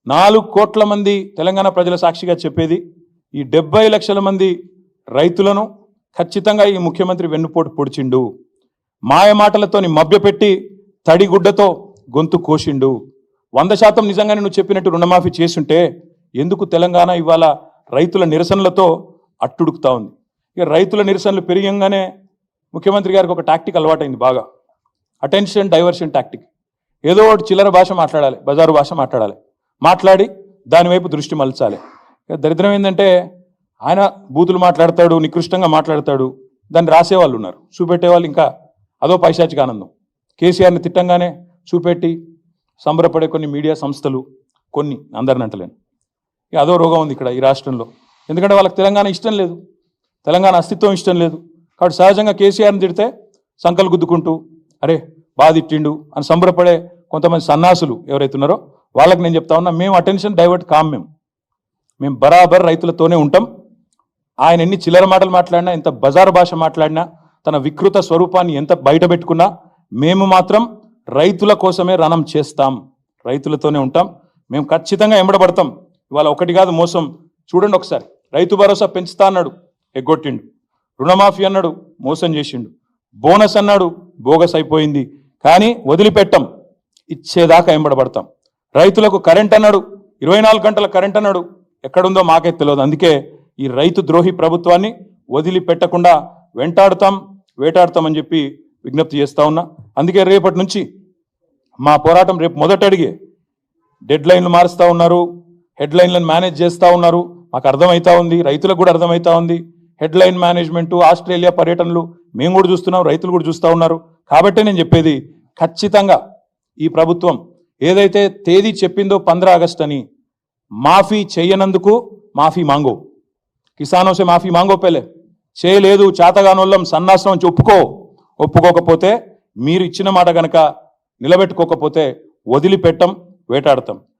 4 కోట్ల మంది తెలంగాణ ప్రజల సాక్షిగా చెప్పేది ఈ 70 లక్షల మంది రైతులను ఖచ్చితంగా ఈ ముఖ్యమంత్రి వెన్నుపోటు పొడిచిండు. మాయ మాటలతోని మభ్యపెట్టి తడిగుడ్డతో గొంతు కోసిండు. 100% నిజంగానే నువ్వు చెప్పినట్టు రుణమాఫీ చేసుంటే ఎందుకు తెలంగాణ ఇవాళ రైతుల నిరసనలతో అట్టుడుకుతా ఉంది? ఇక రైతుల నిరసనలు పెరిగంగానే ముఖ్యమంత్రి గారికి ఒక టాక్టిక్ అలవాటైంది బాగా, అటెన్షన్ డైవర్షన్ టాక్టిక్. ఏదో ఒకటి చిల్లర భాష మాట్లాడాలి, బజారు భాష మాట్లాడి దానివైపు దృష్టి మలచాలి. దరిద్రం ఏంటంటే ఆయన బూతులు మాట్లాడతాడు, నికృష్టంగా మాట్లాడతాడు, దాన్ని రాసేవాళ్ళు ఉన్నారు, చూపెట్టేవాళ్ళు ఇంకా అదో పైశాచిక ఆనందం. కేసీఆర్ని తిట్టంగానే చూపెట్టి సంబరపడే కొన్ని మీడియా సంస్థలు, కొన్ని అందరిని అంటలేను, ఇక అదో రోగం ఉంది ఇక్కడ ఈ రాష్ట్రంలో. ఎందుకంటే వాళ్ళకి తెలంగాణ ఇష్టం లేదు, తెలంగాణ అస్తిత్వం ఇష్టం లేదు. కాబట్టి సహజంగా కేసీఆర్ని తిడితే సంకలు గుద్దుకుంటూ అరే బాగా తిట్టిండు అని సంబరపడే కొంతమంది సన్నాసులు ఎవరైతే ఉన్నారో వాళ్ళకి నేను చెప్తా ఉన్నా, మేము అటెన్షన్ డైవర్ట్ కాం, మేము బరాబర్ రైతులతోనే ఉంటాం. ఆయన ఎన్ని చిల్లర మాటలు మాట్లాడినా, ఎంత బజారు భాష మాట్లాడినా, తన వికృత స్వరూపాన్ని ఎంత బయట పెట్టుకున్నా మేము మాత్రం రైతుల కోసమే రణం చేస్తాం, రైతులతోనే ఉంటాం. మేము ఖచ్చితంగా ఎంబడబడతాం. ఇవాళ ఒకటి కాదు మోసం, చూడండి ఒకసారి. రైతు భరోసా పెంచుతా అన్నాడు, ఎగ్గొట్టిండు. రుణమాఫీ అన్నాడు, మోసం చేసిండు. బోనస్ అన్నాడు, బోగస్ అయిపోయింది. కానీ వదిలిపెట్టం, ఇచ్చేదాకా ఎంబడబడతాం. రైతులకు కరెంట్ అన్నాడు, 24 గంటల కరెంట్ అన్నాడు, ఎక్కడుందో మాకే తెలియదు. అందుకే ఈ రైతు ద్రోహి ప్రభుత్వాన్ని వదిలిపెట్టకుండా వెంటాడుతాం, వేటాడుతామని చెప్పి విజ్ఞప్తి చేస్తా ఉన్నా. అందుకే రేపటి నుంచి మా పోరాటం రేపు మొదట అడిగే డెడ్ లైన్లు మారుస్తూ ఉన్నారు, హెడ్ లైన్లను మేనేజ్ చేస్తూ ఉన్నారు. మాకు అర్థమవుతా ఉంది, రైతులకు కూడా అర్థమవుతా ఉంది. హెడ్ లైన్ మేనేజ్మెంటు, ఆస్ట్రేలియా పర్యటనలు మేము కూడా చూస్తున్నాం, రైతులు కూడా చూస్తూ ఉన్నారు. కాబట్టే నేను చెప్పేది, ఖచ్చితంగా ఈ ప్రభుత్వం ఏదైతే తేదీ చెప్పిందో 15 ఆగస్టు అని, మాఫీ చేయనందుకు మాఫీ మాంగో, కిసానోసే మాఫీ మాంగో పెళ్ళే చేయలేదు, చేతగానోళ్ళం సన్నాసం నుంచి ఒప్పుకోకపోతే, మీరు ఇచ్చిన మాట గనక నిలబెట్టుకోకపోతే వదిలిపెట్టం, వేటాడతాం.